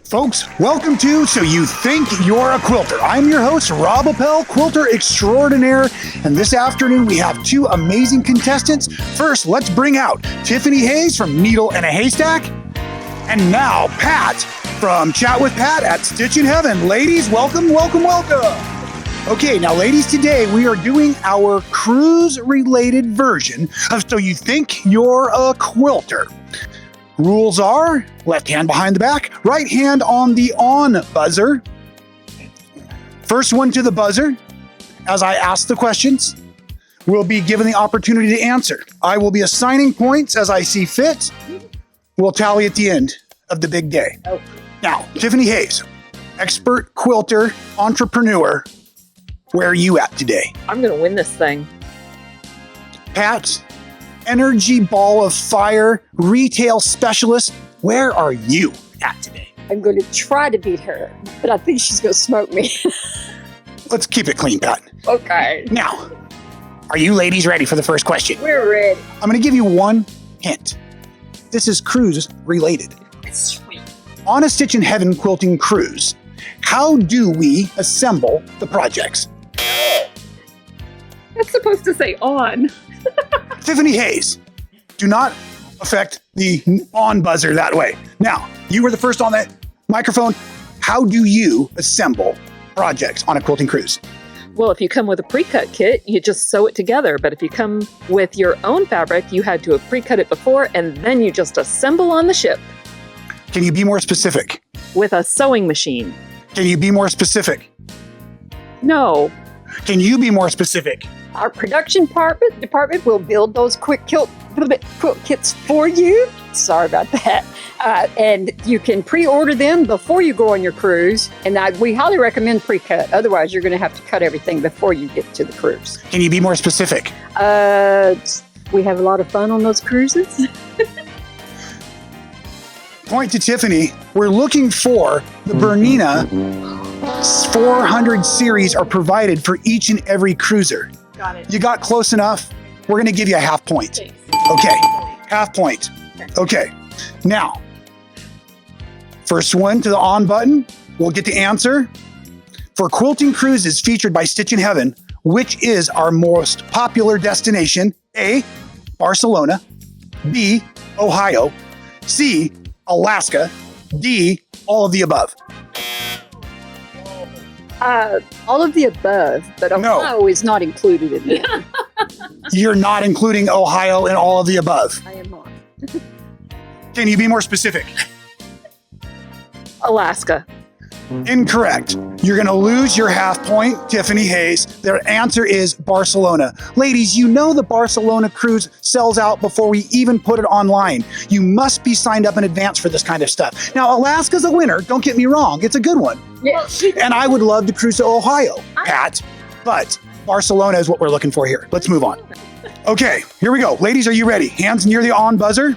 Folks, welcome to So You Think You're a Quilter. I'm your host, Rob Appel, quilter extraordinaire, and this afternoon we have two amazing contestants. First, let's bring out Tiffany Hayes from Needle and a Haystack, and now Pat from Chat with Pat at Stitchin Heaven. Ladies, welcome, welcome, welcome. Okay, now ladies, today we are doing our cruise-related version of So You Think You're a Quilter. Rules are left hand behind the back, right hand on the on buzzer. First one to the buzzer, as I ask the questions, will be given the opportunity to answer. I will be assigning points as I see fit. We'll tally at the end of the big day. Oh. Now, Tiffany Hayes, expert quilter, entrepreneur, where are you at today? I'm going to win this thing. Pat, energy ball of fire, retail specialist, where are you at today? I'm going to try to beat her, but I think she's going to smoke me. Let's keep it clean, Pat. Okay. Now, are you ladies ready for the first question? We're ready. I'm going to give you one hint. This is cruise related. Sweet. On a Stitchin Heaven quilting cruise, how do we assemble the projects? That's supposed to say on. Tiffany Hayes, do not affect the on buzzer that way. Now, you were the first on that microphone. How do you assemble projects on a quilting cruise? Well, if you come with a pre-cut kit, you just sew it together. But if you come with your own fabric, you had to have pre-cut it before, and then you just assemble on the ship Can you be more specific? with a sewing machine. Can you be more specific? No. Can you be more specific? Our production department will build those quilt kits for you. Sorry about that. And you can pre-order them before you go on your cruise. And we highly recommend pre-cut. Otherwise, you're going to have to cut everything before you get to the cruise. Can you be more specific? We have a lot of fun on those cruises. Point to Tiffany. We're looking for the Bernina 400 series are provided for each and every cruiser. Got it. You got close enough. We're going to give you a half point. Thanks. Okay, half point. Okay, now, first one to the on button, we'll get the answer. For quilting cruises featured by Stitchin Heaven, which is our most popular destination? A, Barcelona, B, Ohio, C, Alaska, D, all of the above. All of the above, but Ohio is not included in that. You're not including Ohio in all of the above. I am not. Can you be more specific? Alaska. Incorrect. You're going to lose your half point, Tiffany Hayes. Their answer is Barcelona. Ladies, you know the Barcelona cruise sells out before we even put it online. You must be signed up in advance for this kind of stuff. Now, Alaska's a winner. Don't get me wrong. It's a good one. Yes. And I would love to cruise to Ohio, Pat, but Barcelona is what we're looking for here. Let's move on. Okay, here we go. Ladies, are you ready? Hands near the on buzzer.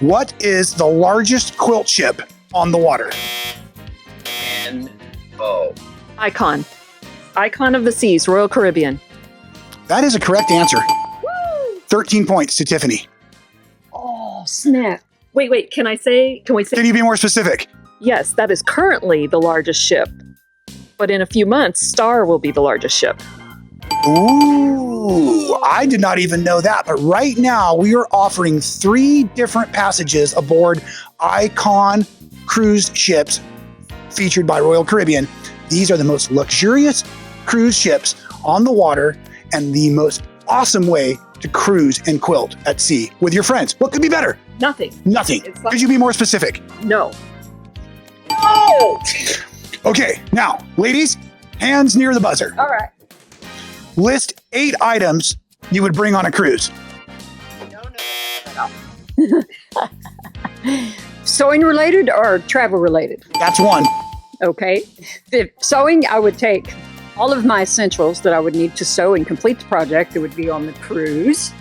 What is the largest quilt ship on the water? Icon. Icon of the Seas, Royal Caribbean. That is a correct answer. 13 points to Tiffany. Oh, snap. Wait, can we say? Can you be more specific? Yes, that is currently the largest ship. But in a few months, Star will be the largest ship. Ooh, I did not even know that. But right now, we are offering 3 different passages aboard Icon cruise ships featured by Royal Caribbean. These are the most luxurious cruise ships on the water and the most awesome way to cruise and quilt at sea with your friends. What could be better? Nothing. Nothing. It's like- Could you be more specific? No. Okay, now, ladies, hands near the buzzer. All right. List 8 items you would bring on a cruise. Sewing related or travel related? That's one. Okay. The sewing, I would take all of my essentials that I would need to sew and complete the project that would be on the cruise.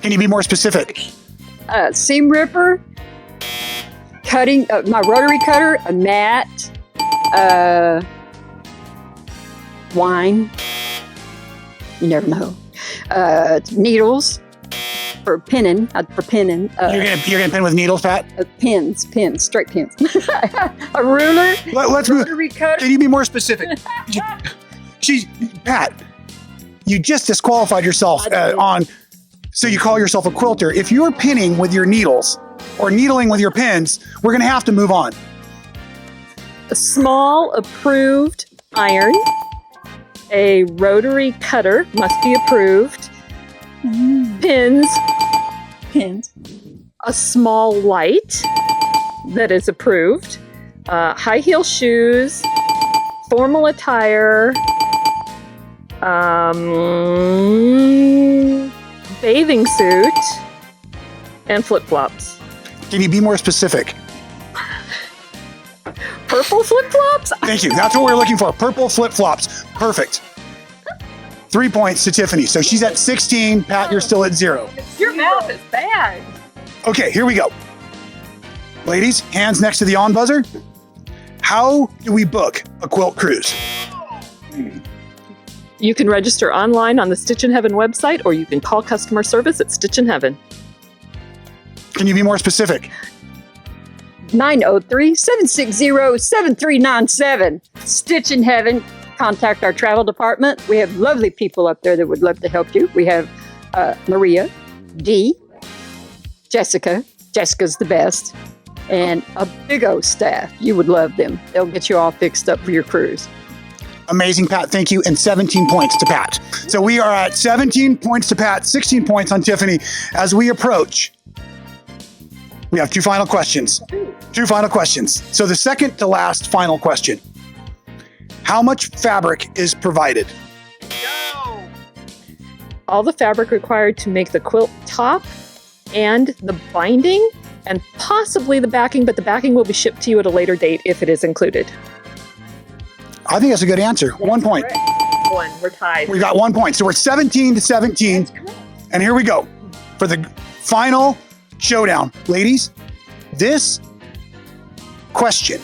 Can you be more specific? Seam ripper, cutting, my rotary cutter, a mat, wine, you never know, needles, for pinning. For pinning. You're gonna pin with needles, Pat? Pins, straight pins. A ruler. Let's move. Rotary cutter. Can you be more specific? Pat, you just disqualified yourself so you call yourself a quilter. If you're pinning with your needles or needling with your pins, we're gonna have to move on. A small approved iron. A rotary cutter must be approved. Pins. A small light that is approved. High heel shoes. Formal attire. Bathing suit. And flip-flops. Can you be more specific? Purple flip-flops? Thank you. That's what we're looking for. Purple flip-flops. Perfect. 3 points to Tiffany. So she's at 16. Pat, you're still at 0. Your mouth is bad. Okay, here we go. Ladies, hands next to the on buzzer. How do we book a quilt cruise? You can register online on the Stitchin Heaven website, or you can call customer service at Stitchin Heaven. Can you be more specific? 903-760-7397. Stitchin Heaven. Contact our travel department. We have lovely people up there that would love to help you. We have Maria, Dee, Jessica. Jessica's the best. And a big old staff. You would love them. They'll get you all fixed up for your cruise. Amazing, Pat. Thank you. And 17 points to Pat. So we are at 17 points to Pat, 16 points on Tiffany. As we approach, we have two final questions. So the second to last final question. How much fabric is provided? All the fabric required to make the quilt top and the binding and possibly the backing, but the backing will be shipped to you at a later date if it is included. I think that's a good answer. 1 point. One, we're tied. We got 1 point. So we're 17 to 17. And here we go for the final showdown. Ladies, this question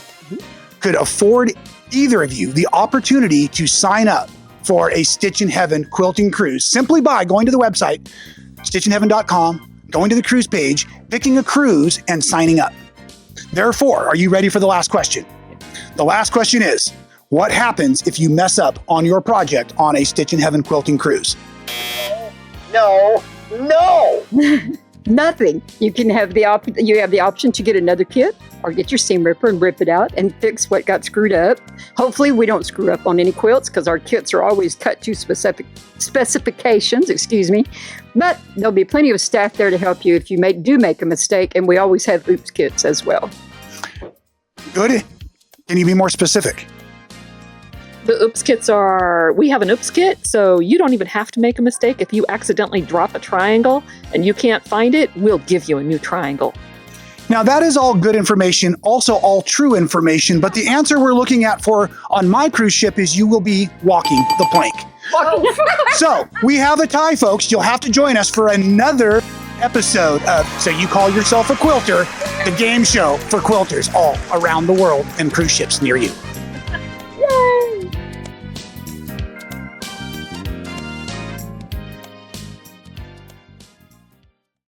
could afford either of you the opportunity to sign up for a Stitchin Heaven quilting cruise simply by going to the website, stitchinheaven.com, going to the cruise page, picking a cruise, and signing up. Therefore, are you ready for the last question? The last question is, what happens if you mess up on your project on a Stitchin Heaven quilting cruise? No. Nothing. You can have the option to get another kit or get your seam ripper and rip it out and fix what got screwed up. Hopefully we don't screw up on any quilts because our kits are always cut to specifications, but there'll be plenty of staff there to help you if you do make a mistake, and we always have oops kits as well. Good. Can you be more specific? The oops kits we have an oops kit, so you don't even have to make a mistake. If you accidentally drop a triangle and you can't find it, we'll give you a new triangle. Now that is all good information, also all true information, but the answer we're looking at on my cruise ship is you will be walking the plank. So we have a tie, folks. You'll have to join us for another episode of So You Call Yourself a Quilter, the game show for quilters all around the world and cruise ships near you.